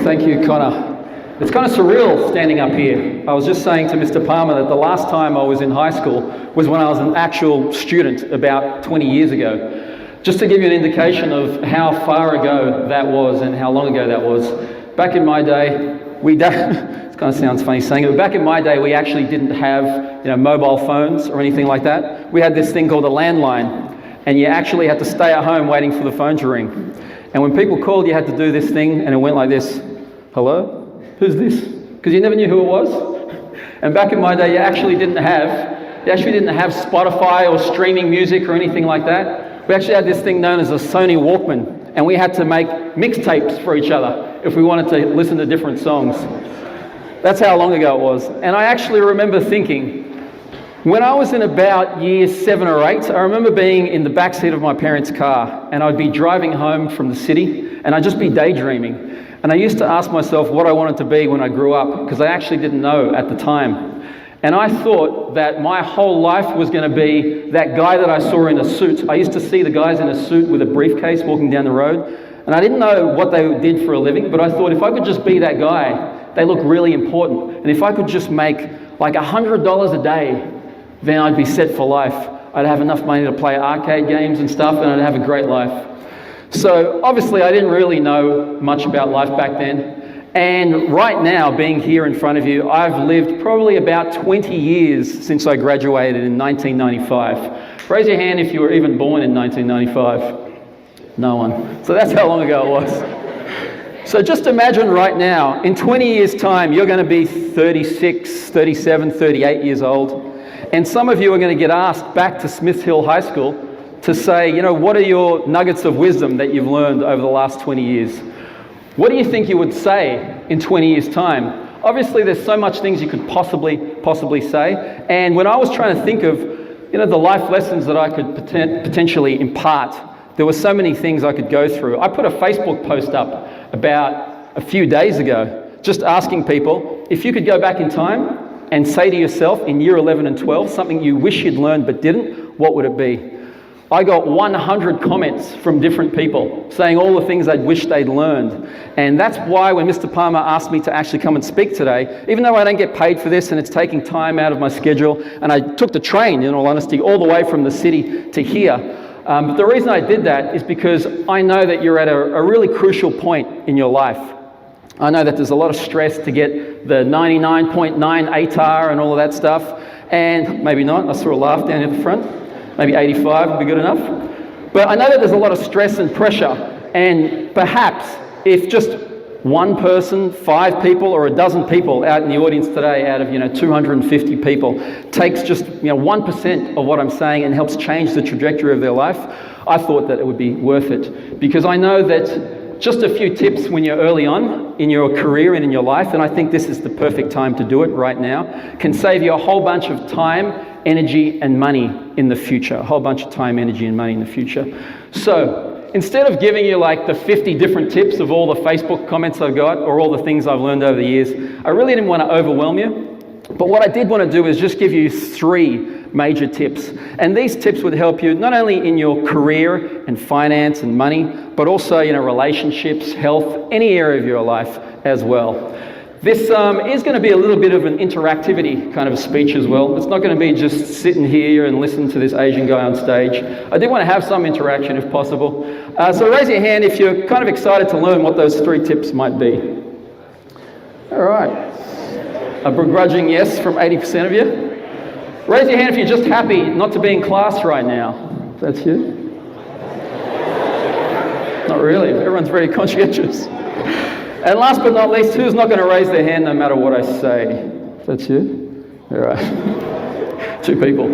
Thank you, Connor. It's kind of surreal standing up here. I was just saying to Mr. Palmer that the last time I was in high school was when I was an actual student about 20 years ago. Just to give you an indication of how far ago that was and how long ago that was. Back in my day, it kind of sounds funny saying it, but back in my day we actually didn't have mobile phones or anything like that. We had this thing called a landline, and you actually had to stay at home waiting for the phone to ring. And when people called, you had to do this thing, and it went like this. Hello? Who's this? Because you never knew who it was. And back in my day, you actually didn't have Spotify or streaming music or anything like that. We actually had this thing known as a Sony Walkman, and we had to make mixtapes for each other if we wanted to listen to different songs. That's how long ago it was. And I actually remember thinking, when I was in about year 7 or 8, I remember being in the backseat of my parents' car, and I'd be driving home from the city, and I'd just be daydreaming. And I used to ask myself what I wanted to be when I grew up, because I actually didn't know at the time. And I thought that my whole life was going to be that guy that I saw in a suit. I used to see the guys in a suit with a briefcase walking down the road, and I didn't know what they did for a living, but I thought if I could just be that guy, they look really important. And if I could just make like $100 a day, then I'd be set for life. I'd have enough money to play arcade games and stuff, and I'd have a great life. So obviously I didn't really know much about life back then. And right now, being here in front of you, I've lived probably about 20 years since I graduated in 1995. Raise your hand if you were even born in 1995. No one. So that's how long ago it was. So just imagine right now, in 20 years' time, you're going to be 36, 37, 38 years old. And some of you are going to get asked back to Smith Hill High School to say, what are your nuggets of wisdom that you've learned over the last 20 years? What do you think you would say in 20 years' time? Obviously, there's so much things you could possibly say. And when I was trying to think of, the life lessons that I could potentially impart, there were so many things I could go through. I put a Facebook post up about a few days ago, just asking people, if you could go back in time and say to yourself in year 11 and 12, something you wish you'd learned but didn't, what would it be? I got 100 comments from different people saying all the things they'd wish they'd learned. And that's why when Mr. Palmer asked me to actually come and speak today, even though I don't get paid for this and it's taking time out of my schedule, and I took the train, in all honesty, all the way from the city to here. But the reason I did that is because I know that you're at a really crucial point in your life. I know that there's a lot of stress to get the 99.9 ATAR and all of that stuff. And maybe not, I saw a laugh down at the front. Maybe 85 would be good enough. But I know that there's a lot of stress and pressure, and perhaps if just one person, 5 people, or a dozen people out in the audience today out of 250 people takes just 1% of what I'm saying and helps change the trajectory of their life, I thought that it would be worth it. Because I know that just a few tips when you're early on in your career and in your life, and I think this is the perfect time to do it right now, can save you a whole bunch of time, energy and money in the future. A whole bunch of time, energy and money in the future. So instead of giving you like the 50 different tips of all the Facebook comments I've got or all the things I've learned over the years, I really didn't want to overwhelm you. But what I did want to do is just give you 3 major tips. And these tips would help you not only in your career and finance and money, but also relationships, health, any area of your life as well. This is going to be a little bit of an interactivity kind of a speech as well. It's not going to be just sitting here and listen to this Asian guy on stage. I do want to have some interaction if possible. So raise your hand if you're kind of excited to learn what those 3 tips might be. All right. A begrudging yes from 80% of you. Raise your hand if you're just happy not to be in class right now. That's you? Not really. Everyone's very conscientious. And last but not least, who's not going to raise their hand no matter what I say? That's you? All right. 2 people.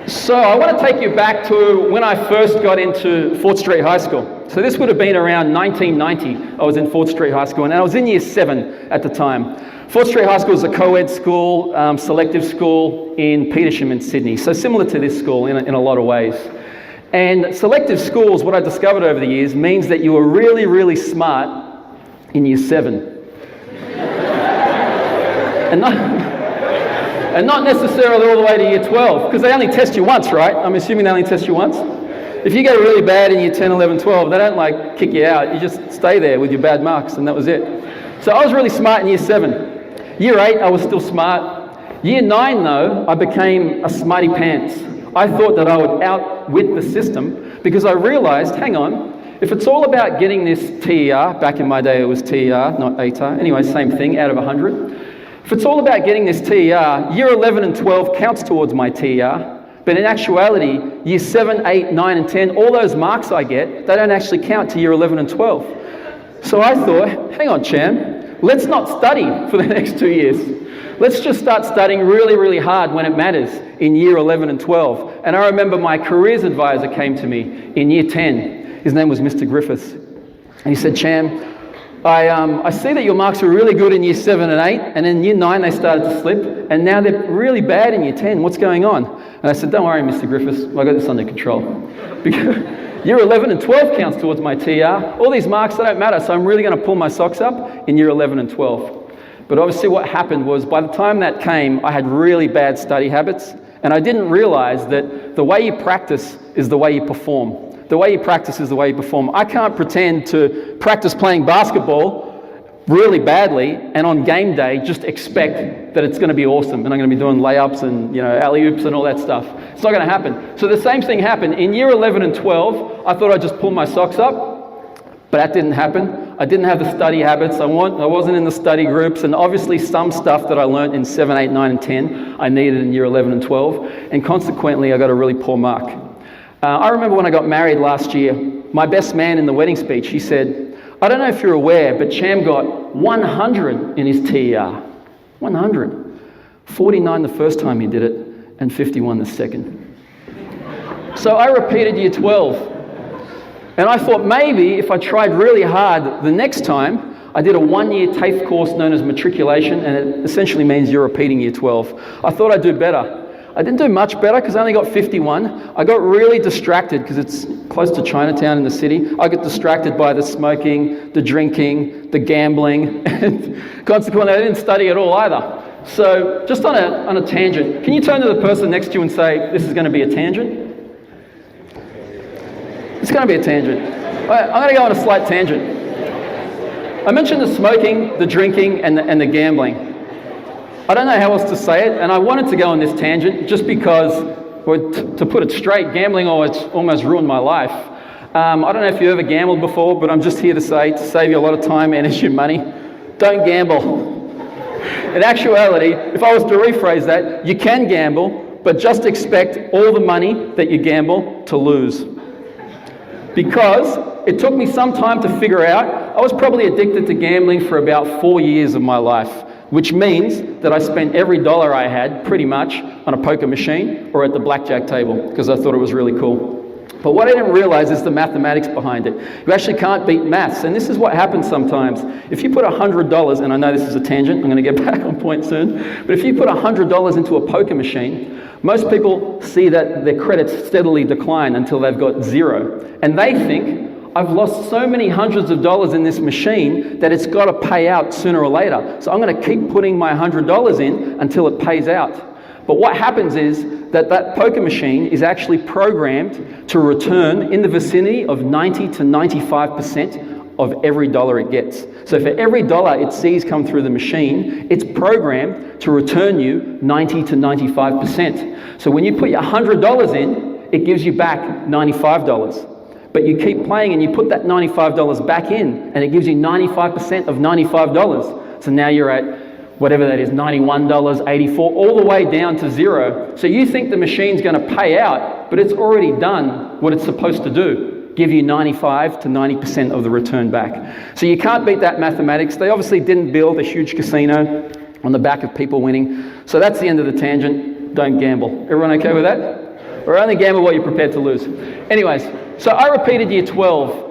So I want to take you back to when I first got into Fort Street High School. So this would have been around 1990. I was in Fort Street High School, and I was in year 7 at the time. Fort Street High School is a co-ed school, selective school in Petersham in Sydney. So similar to this school in a lot of ways. And selective schools, what I discovered over the years, means that you were really, really smart in year 7. and not necessarily all the way to year 12, because they only test you once, right? I'm assuming they only test you once. If you get really bad in year 10, 11, 12, they don't like kick you out. You just stay there with your bad marks, and that was it. So I was really smart in year 7. Year 8, I was still smart. Year 9, though, I became a smarty pants. I thought that I would outwit the system because I realized, hang on, if it's all about getting this TER, back in my day it was TER, not ATAR, anyway, same thing, out of 100. If it's all about getting this TER, year 11 and 12 counts towards my TER, but in actuality, year 7, 8, 9 and 10, all those marks I get, they don't actually count to year 11 and 12. So I thought, hang on, Cham, let's not study for the next 2 years. Let's just start studying really, really hard when it matters in year 11 and 12. And I remember my careers advisor came to me in year 10. His name was Mr. Griffiths. And he said, Cham, I see that your marks were really good in year 7 and 8, and in year 9 they started to slip, and now they're really bad in year 10. What's going on? And I said, don't worry, Mr. Griffiths, I got this under control. Because year 11 and 12 counts towards my TR. All these marks, they don't matter, so I'm really going to pull my socks up in year 11 and 12. But obviously what happened was, by the time that came, I had really bad study habits, and I didn't realize that the way you practice is the way you perform. The way you practice is the way you perform. I can't pretend to practice playing basketball really badly and on game day just expect that it's going to be awesome and I'm going to be doing layups and alley-oops and all that stuff. It's not going to happen. So the same thing happened. In year 11 and 12, I thought I'd just pull my socks up, but that didn't happen. I didn't have the study habits. I wasn't in the study groups, and obviously some stuff that I learned in 7, 8, 9 and 10 I needed in year 11 and 12, and consequently I got a really poor mark. I remember when I got married last year, my best man in the wedding speech, he said, I don't know if you're aware, but Cham got 100 in his TER. 100. 49 the first time he did it, and 51 the second. So I repeated year 12. And I thought maybe if I tried really hard the next time, I did a 1-year TAFE course known as matriculation, and it essentially means you're repeating year 12. I thought I'd do better. I didn't do much better because I only got 51. I got really distracted because it's close to Chinatown in the city. I got distracted by the smoking, the drinking, the gambling, and consequently I didn't study at all either. So just on a tangent, can you turn to the person next to you and say, this is going to be a tangent? It's going to be a tangent. I'm going to go on a slight tangent. I mentioned the smoking, the drinking, and the gambling. I don't know how else to say it, and I wanted to go on this tangent just because, to put it straight, gambling almost ruined my life. I don't know if you ever gambled before, but I'm just here to say, to save you a lot of time, energy, and money, don't gamble. In actuality, if I was to rephrase that, you can gamble, but just expect all the money that you gamble to lose. Because it took me some time to figure out, I was probably addicted to gambling for about 4 years of my life, which means that I spent every dollar I had pretty much on a poker machine or at the blackjack table because I thought it was really cool. But what I didn't realize is the mathematics behind it. You actually can't beat maths, and this is what happens sometimes. If you put $100, and I know this is a tangent, I'm going to get back on point soon, but if you put $100 into a poker machine, most people see that their credits steadily decline until they've got 0. And they think, I've lost so many hundreds of dollars in this machine that it's got to pay out sooner or later. So I'm going to keep putting my $100 in until it pays out. But what happens is that poker machine is actually programmed to return in the vicinity of 90 to 95% of every dollar it gets. So for every dollar it sees come through the machine, it's programmed to return you 90 to 95%. So when you put your $100 in, it gives you back $95. But you keep playing and you put that $95 back in, and it gives you 95% of $95. So now you're at whatever that is, $91, 84, all the way down to 0. So you think the machine's going to pay out, but it's already done what it's supposed to do, give you 95 to 90% of the return back. So you can't beat that mathematics. They obviously didn't build a huge casino on the back of people winning. So that's the end of the tangent. Don't gamble. Everyone okay with that? Or only gamble what you're prepared to lose. Anyways, so I repeated year 12,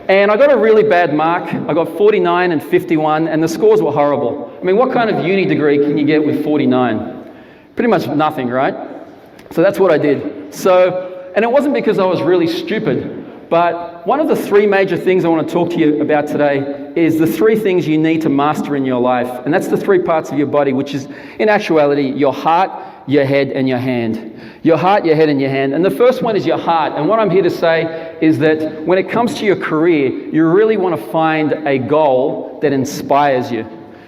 and I got a really bad mark. I got 49 and 51, and the scores were horrible. I mean, what kind of uni degree can you get with 49? Pretty much nothing, right? So that's what I did. So, and it wasn't because I was really stupid, but one of the 3 major things I want to talk to you about today is the 3 things you need to master in your life. And that's the 3 parts of your body, which is, in actuality, your heart, your head, and your hand. Your heart, your head, and your hand. And the first one is your heart. And what I'm here to say is that when it comes to your career, you really want to find a goal that inspires you.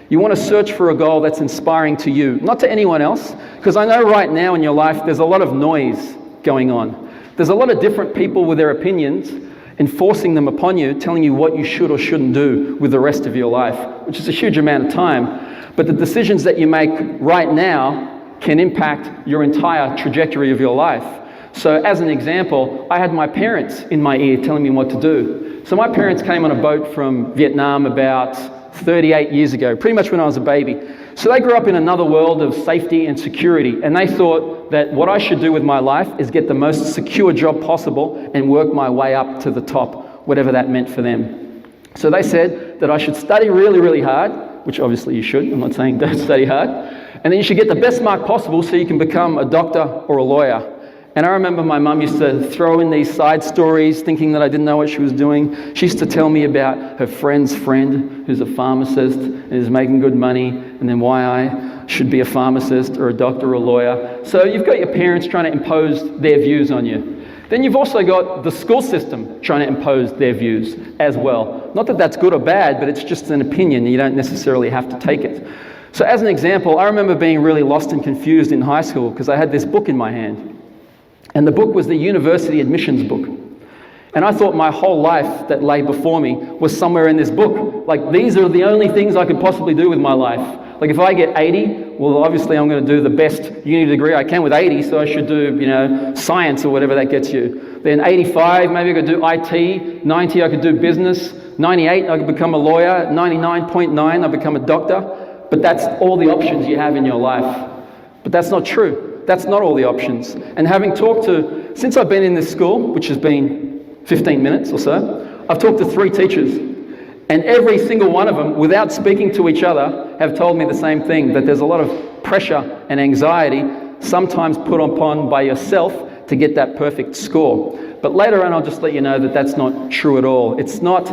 You want to search for a goal that's inspiring to you, not to anyone else. Because I know right now in your life, there's a lot of noise going on. There's a lot of different people with their opinions enforcing them upon you, telling you what you should or shouldn't do with the rest of your life, which is a huge amount of time. But the decisions that you make right now can impact your entire trajectory of your life. So as an example, I had my parents in my ear telling me what to do. So my parents came on a boat from Vietnam about 38 years ago, pretty much when I was a baby. So they grew up in another world of safety and security, and they thought that what I should do with my life is get the most secure job possible and work my way up to the top, whatever that meant for them. So they said that I should study really, really hard, which obviously you should. I'm not saying don't study hard. And then you should get the best mark possible so you can become a doctor or a lawyer. And I remember my mum used to throw in these side stories thinking that I didn't know what she was doing. She used to tell me about her friend's friend who's a pharmacist and is making good money, and then why I should be a pharmacist or a doctor or a lawyer. So you've got your parents trying to impose their views on you. Then you've also got the school system trying to impose their views as well. Not that that's good or bad, but it's just an opinion and you don't necessarily have to take it. So as an example, I remember being really lost and confused in high school because I had this book in my hand. And the book was the university admissions book. And I thought my whole life that lay before me was somewhere in this book. Like, these are the only things I could possibly do with my life. Like, if I get 80, well, obviously I'm going to do the best uni degree I can with 80, so I should do, science or whatever that gets you. Then 85, maybe I could do IT. 90, I could do business. 98, I could become a lawyer. 99.9, I become a doctor. But that's all the options you have in your life. But that's not true. That's not all the options. And having talked to, since I've been in this school, which has been 15 minutes or so, I've talked to 3 teachers. And every single one of them, without speaking to each other, have told me the same thing, that there's a lot of pressure and anxiety sometimes put upon by yourself to get that perfect score. But later on, I'll just let you know that that's not true at all. It's not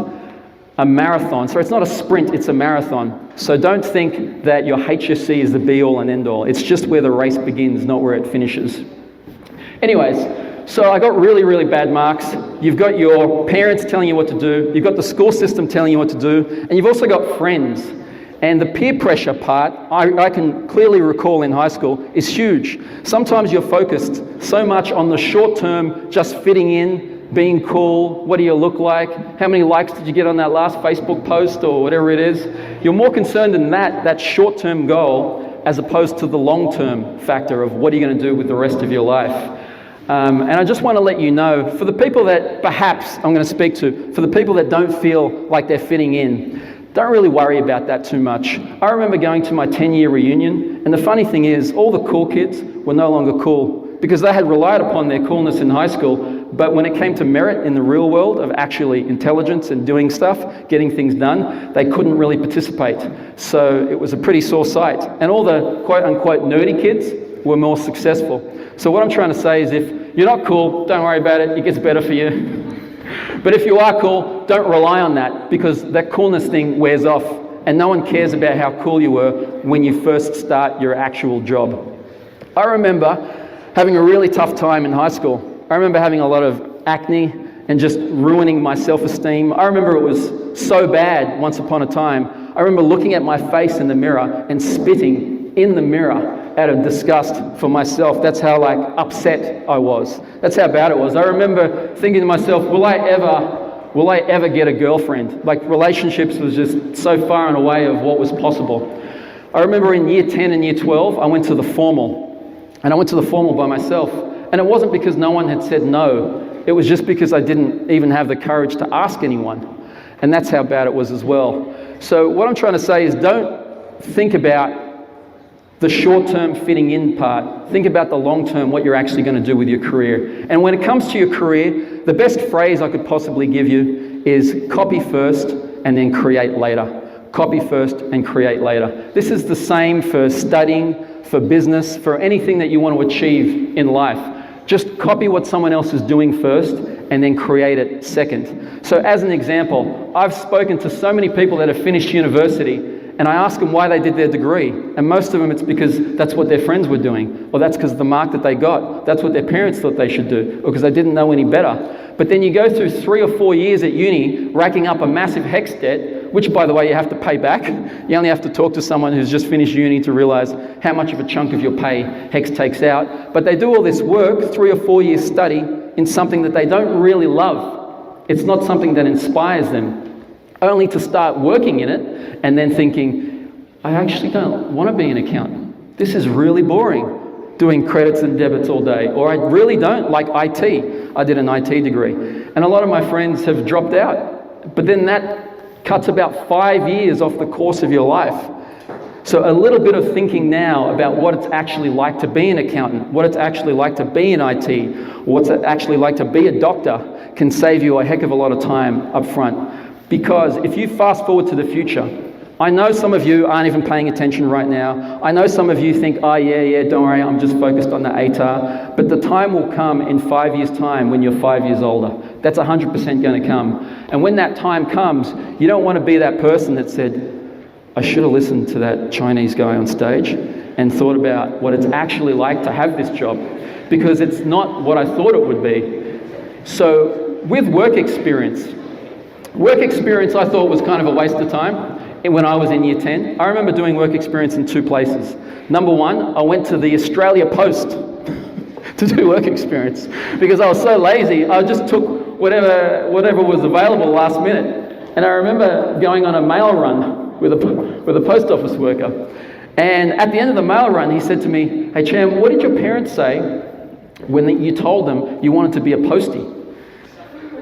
a marathon. So it's not a sprint, it's a marathon. So don't think that your HSC is the be-all and end-all. It's just where the race begins, not where it finishes. Anyways, so I got really, really bad marks. You've got your parents telling you what to do. You've got the school system telling you what to do. And you've also got friends. And the peer pressure part, I can clearly recall in high school, is huge. Sometimes you're focused so much on the short term, just fitting in, being cool, what do you look like, how many likes did you get on that last Facebook post or whatever it is. You're more concerned in that short-term goal, as opposed to the long-term factor of what are you going to do with the rest of your life. And I just want to let you know, for the people that perhaps I'm going to speak to, for the people that don't feel like they're fitting in, don't really worry about that too much. I remember going to my 10-year reunion, and the funny thing is, all the cool kids were no longer cool because they had relied upon their coolness in high school. But when it came to merit in the real world of actually intelligence and doing stuff, getting things done, they couldn't really participate. So it was a pretty sore sight. And all the quote-unquote nerdy kids were more successful. So what I'm trying to say is, if you're not cool, don't worry about it. It gets better for you. But if you are cool, don't rely on that, because that coolness thing wears off. And no one cares about how cool you were when you first start your actual job. I remember having a really tough time in high school. I remember having a lot of acne and just ruining my self-esteem. I remember it was so bad once upon a time. I remember looking at my face in the mirror and spitting in the mirror out of disgust for myself. That's how upset I was. That's how bad it was. I remember thinking to myself, will I ever get a girlfriend? Relationships was just so far and away of what was possible. I remember in year 10 and year 12, I went to the formal. And I went to the formal by myself. And it wasn't because no one had said no. It was just because I didn't even have the courage to ask anyone. And that's how bad it was as well. So what I'm trying to say is, don't think about the short-term fitting in part. Think about the long-term, what you're actually going to do with your career. And when it comes to your career, the best phrase I could possibly give you is copy first and then create later. Copy first and create later. This is the same for studying, for business, for anything that you want to achieve in life. Just copy what someone else is doing first and then create it second. So as an example, I've spoken to so many people that have finished university and I ask them why they did their degree. And most of them, it's because that's what their friends were doing, or that's because of the mark that they got. That's what their parents thought they should do, or because they didn't know any better. But then you go through 3 or 4 years at uni, racking up a massive HEX debt, which, by the way, you have to pay back. You only have to talk to someone who's just finished uni to realize how much of a chunk of your pay HEX takes out. But they do all this work, 3 or 4 years study, in something that they don't really love. It's not something that inspires them, only to start working in it and then thinking, I actually don't want to be an accountant. This is really boring, doing credits and debits all day. Or I really don't like IT. I did an IT degree. And a lot of my friends have dropped out. But then that cuts about 5 years off the course of your life. So a little bit of thinking now about what it's actually like to be an accountant, what it's actually like to be in IT, or what's it actually like to be a doctor can save you a heck of a lot of time up front. Because if you fast forward to the future, I know some of you aren't even paying attention right now. I know some of you think, oh yeah, don't worry, I'm just focused on the ATAR. But the time will come in 5 years' time when you're 5 years older. That's 100% going to come. And when that time comes, you don't want to be that person that said, I should have listened to that Chinese guy on stage and thought about what it's actually like to have this job, because it's not what I thought it would be. So with work experience I thought was kind of a waste of time when I was in year 10. I remember doing work experience in 2 places. Number one, I went to the Australia Post to do work experience because I was so lazy. I just took whatever was available last minute. And I remember going on a mail run with a post office worker. And at the end of the mail run, he said to me, hey Cham, what did your parents say when you told them you wanted to be a postie?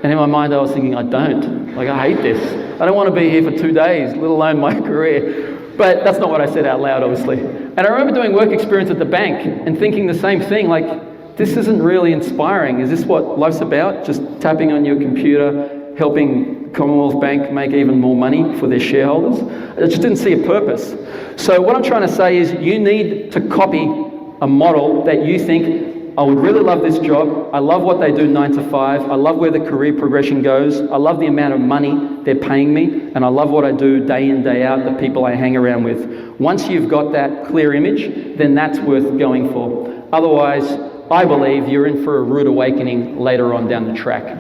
And in my mind, I was thinking, I hate this. I don't want to be here for 2 days, let alone my career. But that's not what I said out loud, obviously. And I remember doing work experience at the bank and thinking the same thing, like, this isn't really inspiring. Is this what life's about? Just tapping on your computer, helping Commonwealth Bank make even more money for their shareholders? I just didn't see a purpose. So what I'm trying to say is you need to copy a model that you think, I would really love this job. I love what they do 9 to 5. I love where the career progression goes. I love the amount of money they're paying me. And I love what I do day in, day out, the people I hang around with. Once you've got that clear image, then that's worth going for. Otherwise, I believe you're in for a rude awakening later on down the track.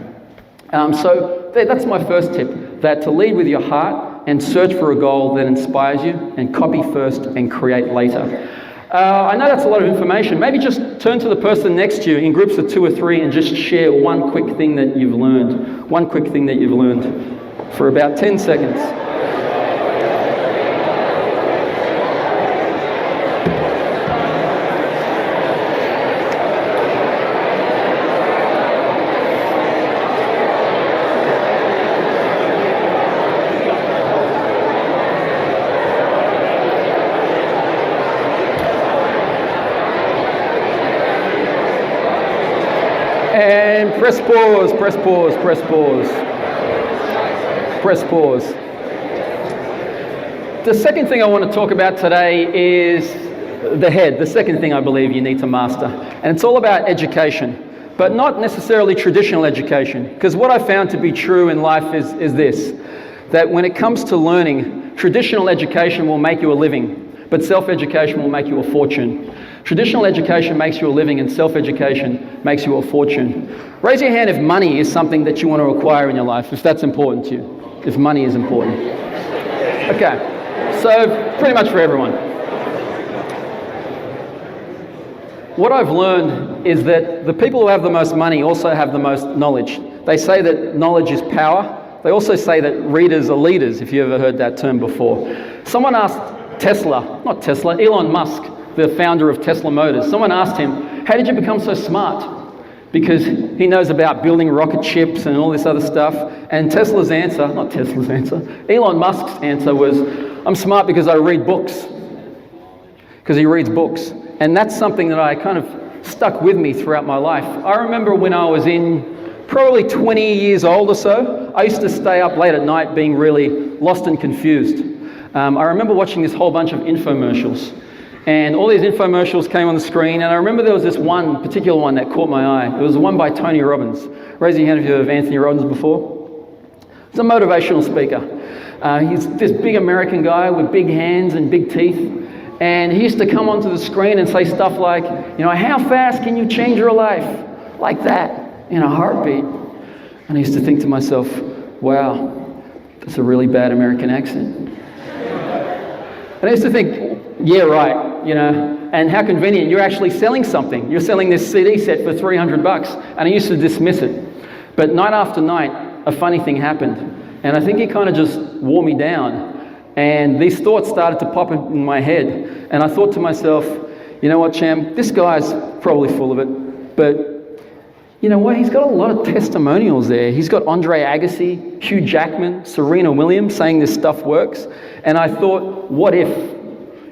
So that's my first tip, that to lead with your heart and search for a goal that inspires you, and copy first and create later. I know that's a lot of information. Maybe just turn to the person next to you in groups of 2 or 3 and just share one quick thing that you've learned. One quick thing that you've learned for about 10 seconds. And press pause, press pause, press pause. Press pause. The second thing I want to talk about today is the head. The second thing I believe you need to master. And it's all about education, but not necessarily traditional education. Because what I found to be true in life is this, that when it comes to learning, traditional education will make you a living, but self-education will make you a fortune. Traditional education makes you a living and self-education makes you a fortune. Raise your hand if money is something that you want to acquire in your life, if that's important to you, if money is important. Okay, so pretty much for everyone. What I've learned is that the people who have the most money also have the most knowledge. They say that knowledge is power. They also say that readers are leaders, if you ever heard that term before. Someone asked Elon Musk, the founder of Tesla Motors. Someone asked him, how did you become so smart? Because he knows about building rocket ships and all this other stuff. And Elon Musk's answer was, I'm smart because I read books. Because he reads books. And that's something that I kind of stuck with me throughout my life. I remember when I was in probably 20 years old or so, I used to stay up late at night being really lost and confused. I remember watching this whole bunch of infomercials. And all these infomercials came on the screen, and I remember there was this one particular one that caught my eye. It was the one by Tony Robbins. Raise your hand if you've heard of Anthony Robbins before. He's a motivational speaker. He's this big American guy with big hands and big teeth. And he used to come onto the screen and say stuff like, how fast can you change your life? Like that, in a heartbeat. And I used to think to myself, wow, that's a really bad American accent. And I used to think, yeah, right, and how convenient, you're actually selling something. You're selling this CD set for $300. And I used to dismiss it. But night after night, a funny thing happened. And I think it kind of just wore me down. And these thoughts started to pop in my head. And I thought to myself, you know what, Cham, this guy's probably full of it. But you know what, he's got a lot of testimonials there. He's got Andre Agassi, Hugh Jackman, Serena Williams saying this stuff works. And I thought, what if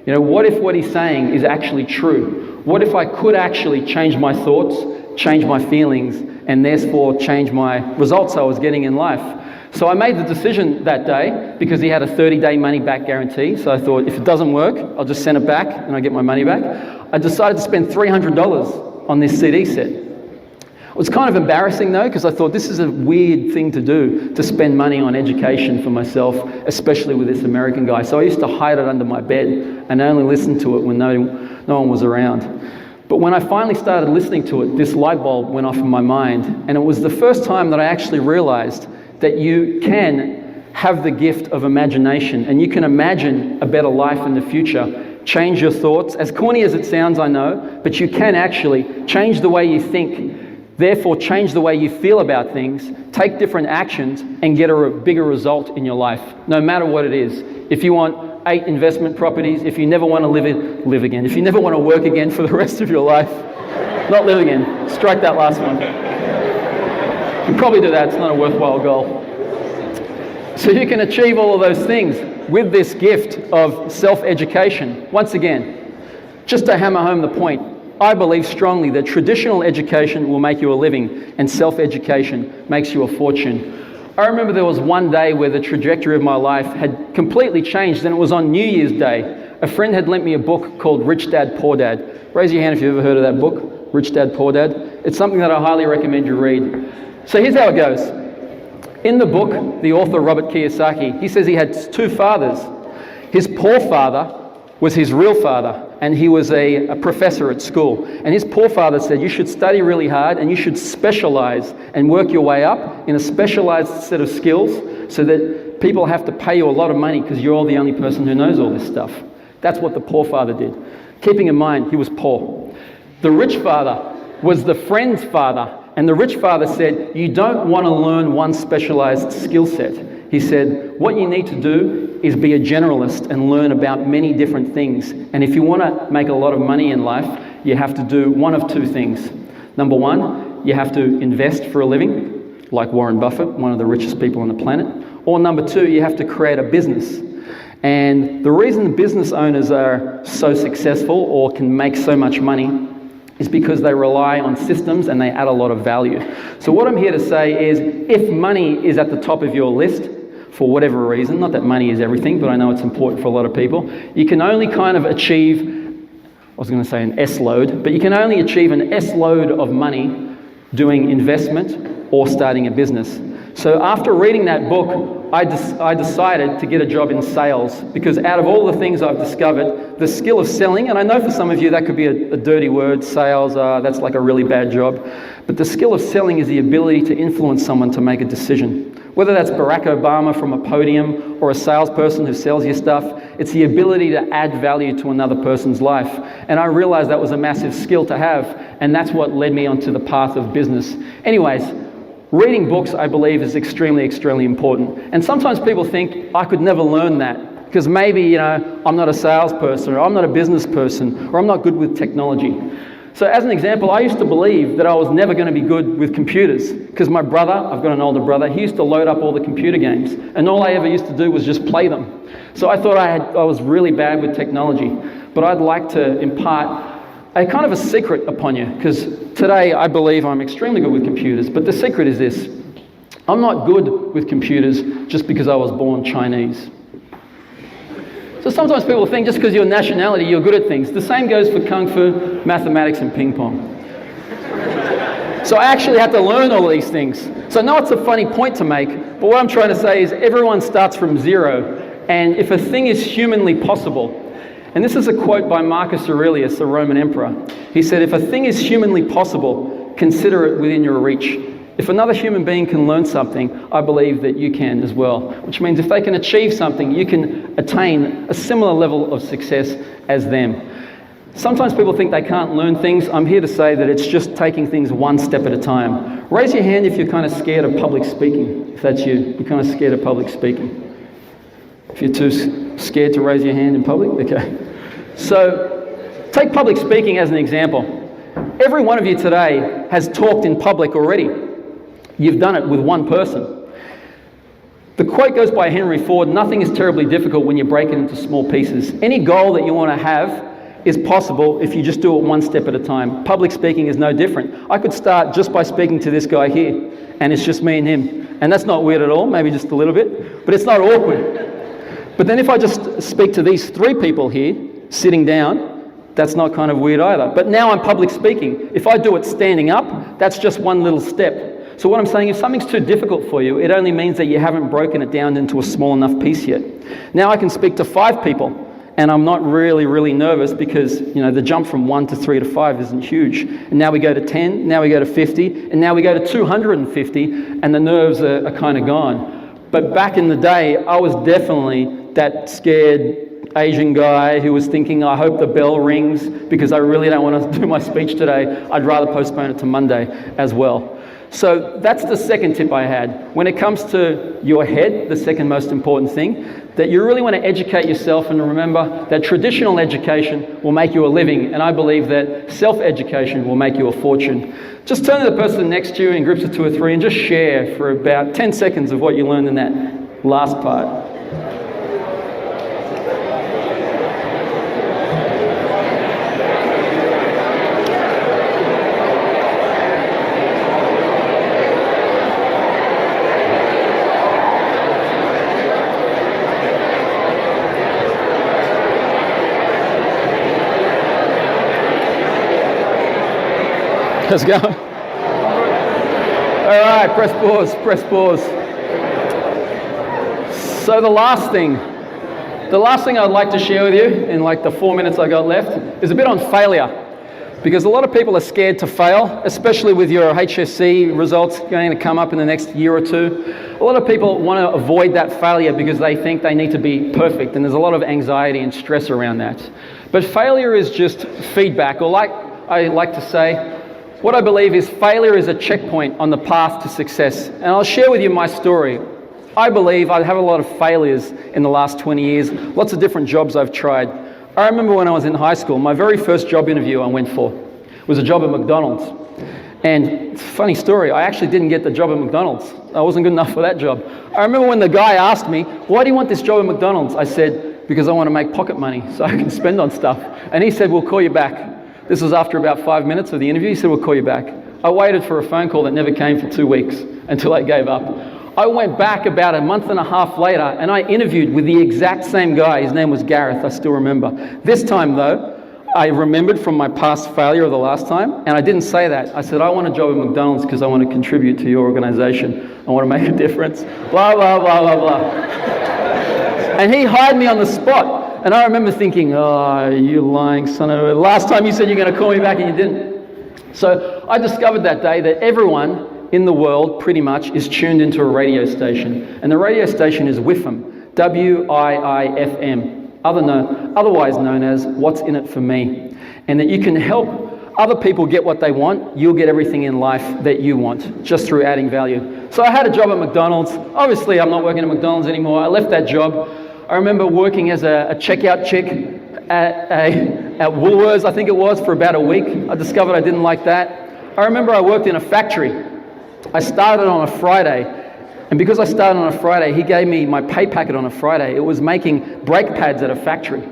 what he's saying is actually true? What if I could actually change my thoughts, change my feelings, and therefore change my results I was getting in life? So I made the decision that day because he had a 30-day money-back guarantee. So I thought, if it doesn't work, I'll just send it back and I get my money back. I decided to spend $300 on this CD set. It was kind of embarrassing though, because I thought this is a weird thing to do, to spend money on education for myself, especially with this American guy. So I used to hide it under my bed and only listen to it when no one was around. But when I finally started listening to it, this light bulb went off in my mind. And it was the first time that I actually realized that you can have the gift of imagination and you can imagine a better life in the future. Change your thoughts. As corny as it sounds, I know, but you can actually change the way you think. Therefore, change the way you feel about things, take different actions, and get a bigger result in your life, no matter what it is. If you want 8 investment properties, if you never want to live again, if you never want to work again for the rest of your life, not live again, strike that last one. You can probably do that, it's not a worthwhile goal. So you can achieve all of those things with this gift of self-education. Once again, just to hammer home the point, I believe strongly that traditional education will make you a living and self-education makes you a fortune. I remember there was one day where the trajectory of my life had completely changed, and it was on New Year's Day. A friend had lent me a book called Rich Dad, Poor Dad. Raise your hand if you've ever heard of that book, Rich Dad, Poor Dad. It's something that I highly recommend you read. So here's how it goes. In the book, the author Robert Kiyosaki, he says he had 2 fathers. His poor father was his real father, and he was a professor at school. And his poor father said, you should study really hard and you should specialize and work your way up in a specialized set of skills so that people have to pay you a lot of money because you're the only person who knows all this stuff. That's what the poor father did. Keeping in mind, he was poor. The rich father was the friend's father, and the rich father said, you don't want to learn one specialized skill set. He said, what you need to do is be a generalist and learn about many different things. And if you want to make a lot of money in life, you have to do one of 2 things. Number 1, you have to invest for a living, like Warren Buffett, one of the richest people on the planet. Or number 2, you have to create a business. And the reason business owners are so successful or can make so much money is because they rely on systems and they add a lot of value. So what I'm here to say is, if money is at the top of your list, for whatever reason, not that money is everything, but I know it's important for a lot of people, you can only kind of achieve, I was going to say an S-load, but you can only achieve an S-load of money doing investment or starting a business. So after reading that book, I decided to get a job in sales, because out of all the things I've discovered, the skill of selling, and I know for some of you that could be a dirty word, sales, that's like a really bad job, but the skill of selling is the ability to influence someone to make a decision. Whether that's Barack Obama from a podium or a salesperson who sells you stuff, it's the ability to add value to another person's life. And I realized that was a massive skill to have, and that's what led me onto the path of business. Anyways, reading books, I believe, is extremely, extremely important. And sometimes people think, I could never learn that because maybe, I'm not a salesperson, or I'm not a business person, or I'm not good with technology. So as an example, I used to believe that I was never going to be good with computers because my brother, I've got an older brother, he used to load up all the computer games, and all I ever used to do was just play them. So I thought I was really bad with technology. But I'd like to impart a kind of a secret upon you, because today I believe I'm extremely good with computers, but the secret is this: I'm not good with computers just because I was born Chinese. So sometimes people think just because you're nationality, you're good at things. The same goes for Kung Fu, mathematics, and ping pong. So I actually had to learn all these things. So I know it's a funny point to make, but what I'm trying to say is everyone starts from zero. And if a thing is humanly possible, and this is a quote by Marcus Aurelius, the Roman emperor. He said, if a thing is humanly possible, consider it within your reach. If another human being can learn something, I believe that you can as well. Which means if they can achieve something, you can attain a similar level of success as them. Sometimes people think they can't learn things. I'm here to say that it's just taking things one step at a time. Raise your hand if you're kind of scared of public speaking. If that's you, you're kind of scared of public speaking. If you're too scared to raise your hand in public, okay. So take public speaking as an example. Every one of you today has talked in public already. You've done it with one person. The quote goes by Henry Ford, nothing is terribly difficult when you break it into small pieces. Any goal that you want to have is possible if you just do it one step at a time. Public speaking is no different. I could start just by speaking to this guy here, and it's just me and him. And that's not weird at all, maybe just a little bit, but it's not awkward. But then if I just speak to these three people here, sitting down, that's not kind of weird either. But now I'm public speaking. If I do it standing up, that's just one little step. So what I'm saying, if something's too difficult for you, it only means that you haven't broken it down into a small enough piece yet. Now I can speak to 5 people, and I'm not really nervous because, you know, the jump from 1 to 3 to 5 isn't huge. And now we go to 10, now we go to 50, and now we go to 250, and the nerves are kind of gone. But back in the day, I was definitely that scared Asian guy who was thinking, I hope the bell rings because I really don't want to do my speech today. I'd rather postpone it to Monday as well. So that's the second tip I had. When it comes to your head, the second most important thing, that you really want to educate yourself and remember that traditional education will make you a living, and I believe that self-education will make you a fortune. Just turn to the person next to you in groups of 2 or 3 and just share for about 10 seconds of what you learned in that last part. Let's go. All right, press pause. So the last thing I'd like to share with you in like the 4 minutes I got left is a bit on failure. Because a lot of people are scared to fail, especially with your HSC results going to come up in the next year or two. A lot of people want to avoid that failure because they think they need to be perfect, and there's a lot of anxiety and stress around that. But failure is just feedback, or like I like to say, what I believe is failure is a checkpoint on the path to success. And I'll share with you my story. I believe I have a lot of failures in the last 20 years, lots of different jobs I've tried. I remember when I was in high school, my very first job interview I went for was a job at McDonald's. And it's a funny story, I actually didn't get the job at McDonald's. I wasn't good enough for that job. I remember when the guy asked me, why do you want this job at McDonald's? I said, because I want to make pocket money so I can spend on stuff. And he said, we'll call you back. This was after about 5 minutes of the interview. He said, we'll call you back. I waited for a phone call that never came for 2 weeks until I gave up. I went back about a month and a half later and I interviewed with the exact same guy. His name was Gareth, I still remember. This time though, I remembered from my past failure of the last time, and I didn't say that. I said, I want a job at McDonald's because I want to contribute to your organization. I want to make a difference. Blah, blah, blah, blah, blah. And he hired me on the spot. And I remember thinking, oh, you lying son of a... Last time you said you're going to call me back and you didn't. So I discovered that day that everyone in the world pretty much is tuned into a radio station. And the radio station is WIFM, W-I-I-F-M, otherwise known as What's in It for Me. And that you can help other people get what they want, you'll get everything in life that you want, just through adding value. So I had a job at McDonald's. Obviously, I'm not working at McDonald's anymore. I left that job. I remember working as a checkout chick at Woolworths, I think it was, for about a week. I discovered I didn't like that. I remember I worked in a factory. I started on a Friday, and because I started on a Friday, he gave me my pay packet on a Friday. It was making brake pads at a factory.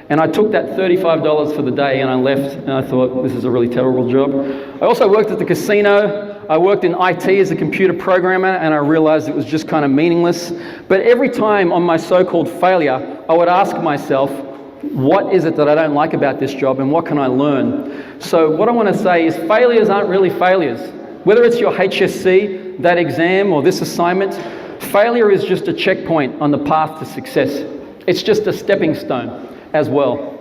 And I took that $35 for the day and I left, and I thought, this is a really terrible job. I also worked at the casino. I worked in IT as a computer programmer, and I realized it was just kind of meaningless. But every time on my so-called failure, I would ask myself, what is it that I don't like about this job and what can I learn? So what I want to say is failures aren't really failures. Whether it's your HSC, that exam, or this assignment, failure is just a checkpoint on the path to success. It's just a stepping stone as well.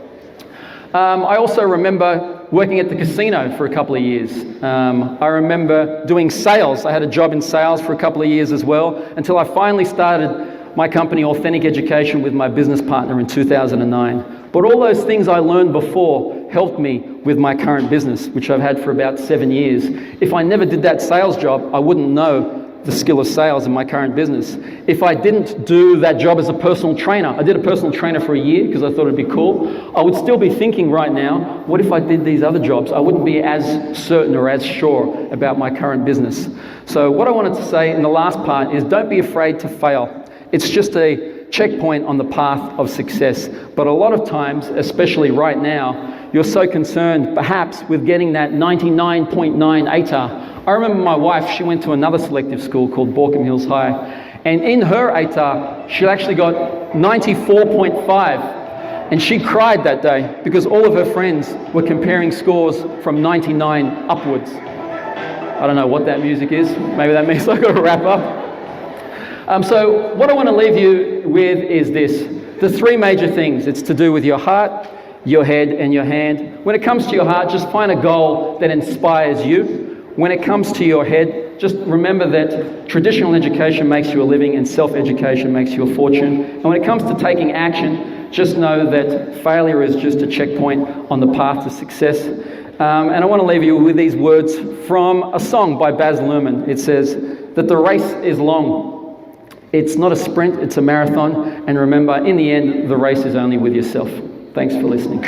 I also remember working at the casino for a couple of years. I remember doing sales. I had a job in sales for a couple of years as well, until I finally started my company, Authentic Education, with my business partner in 2009. But all those things I learned before helped me with my current business, which I've had for about 7 years. If I never did that sales job, I wouldn't know the skill of sales in my current business. If I didn't do that job as a personal trainer, I did a personal trainer for a year because I thought it'd be cool, I would still be thinking right now, what if I did these other jobs? I wouldn't be as certain or as sure about my current business. So what I wanted to say in the last part is, don't be afraid to fail. It's just a checkpoint on the path of success. But a lot of times, especially right now, you're so concerned perhaps with getting that 99.9 ATAR. I remember my wife, she went to another selective school called Borkham Hills High, and in her ATAR, she actually got 94.5, and she cried that day because all of her friends were comparing scores from 99 upwards. I don't know what that music is. Maybe that means I've got to wrap up. So what I want to leave you with is this. The three major things. It's to do with your heart, your head, and your hand. When it comes to your heart, just find a goal that inspires you. When it comes to your head, just remember that traditional education makes you a living and self-education makes you a fortune. And when it comes to taking action, just know that failure is just a checkpoint on the path to success. And I want to leave you with these words from a song by Baz Luhrmann. It says that the race is long. It's not a sprint, it's a marathon. And remember, in the end, the race is only with yourself. Thanks for listening.